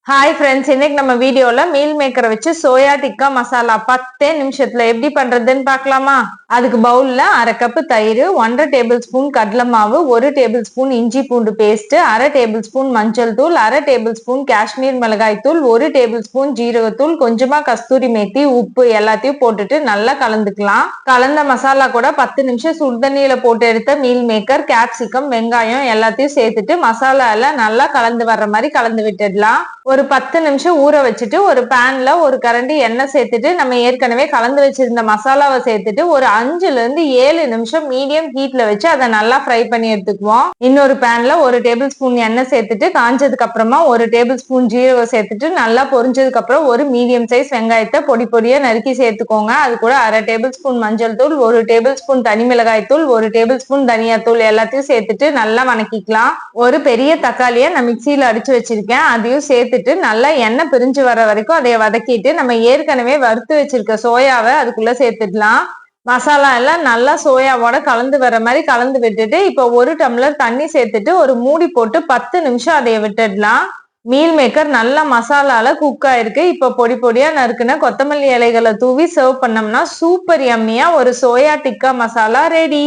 Hi friends, இன்னைக்கு நம்ம வீடியோல மீல் மேக்கரை வச்சு சோயா டிக்கா மசாலா 10 நிமிஷத்துல எப்படி பண்றதுன்னு பார்க்கலாமா? அதுக்கு பவுல்ல 1/2 கப் தயிர், 1/2 டேபிள் ஸ்பூன் கடலை மாவு, 1 டேபிள் ஸ்பூன் இஞ்சி பூண்டு பேஸ்ட், 1/2 டேபிள் ஸ்பூன் மஞ்சள் தூள், 1/2 டேபிள் ஸ்பூன் காஷ்மீர் மிளகாய் தூள், 1 டேபிள் ஸ்பூன் ஜீரகத்தூள், கொஞ்சமா கஸ்தூரி மேத்தி, உப்பு எல்லாத்தையும் போட்டுட்டு நல்லா கலந்துக்கலாம். கலந்த மசாலா கூட 10 நிமிஷம் சுடுதண்ணியில போட்டு எடுத்த மீல் மேக்கர், கேப்சிகம், வெங்காயம் எல்லாத்தையும் சேர்த்துட்டு மசாலா எல்லாம் நல்லா கலந்து வர்ற மாதிரி கலந்து விட்டுடலாம். ஒரு 10 நிமிஷம் ஊற வச்சுட்டு ஒரு பேன்ல ஒரு கரண்டி எண்ணெய் சேர்த்துட்டு நம்ம ஏற்கனவே கலந்து வச்சிருந்த மசாலாவை சேர்த்துட்டு ஒரு 5ல இருந்து 7 நிமிஷம் மீடியம் ஹீட்ல வச்சு அதை நல்லா ஃப்ரை பண்ணி எடுத்துக்குவோம். இன்னொரு பேன்ல ஒரு டேபிள் ஸ்பூன் எண்ணெய் சேர்த்துட்டு காஞ்சதுக்கு அப்புறமா ஒரு டேபிள் ஸ்பூன் ஜீரகம் சேர்த்துட்டு நல்லா பொரிஞ்சதுக்கு அப்புறம் ஒரு மீடியம் சைஸ் வெங்காயத்தை பொடி பொடியா நறுக்கி சேர்த்துக்கோங்க. அது கூட 1/2 டேபிள் ஸ்பூன் மஞ்சள் தூள், 1 டேபிள் ஸ்பூன் தனி மிளகாய் தூள், 1 டேபிள் ஸ்பூன் தனியா தூள் எல்லாத்தையும் சேர்த்துட்டு நல்லா வணக்கிக்கலாம். ஒரு பெரிய தக்காளியை நான் மிக்சியில அடிச்சு வச்சிருக்கேன், அதையும் சேர்த்துட்டு நல்லா எண்ணெய் பிரிஞ்சு வர வரைக்கும் அதை வதக்கிட்டு நம்ம ஏற்கனவே வறுத்து வச்சிருக்க சோயாவை அதுக்குள்ள சேர்த்துடலாம். மசாலா எல்லாம் நல்லா சோயாவோட கலந்து வர மாதிரி கலந்து விட்டுட்டு இப்போ 1 டம்ளர் தண்ணி சேர்த்துட்டு ஒரு மூடி போட்டு 10 நிமிஷம் அதைய விட்டுடலாம். மீல் மேக்கர் நல்லா மசாலால குக் ஆயிருக்கு. இப்போ பொடி பொடியா நறுக்குன கொத்தமல்லி இலைகளை தூவி சர்வ் பண்ணோம்னா சூப்பர் யம்மியா ஒரு சோயா டிக்கா மசாலா ரெடி.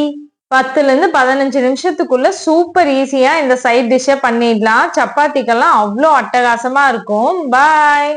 10ல இருந்து 15 நிமிஷத்துக்குள்ள சூப்பர் ஈஸியா இந்த சைட் டிஷ்ஷை பண்ணிடலாம். சப்பாத்திக்கெல்லாம் அவ்வளோ அட்டகாசமா இருக்கும். பாய்.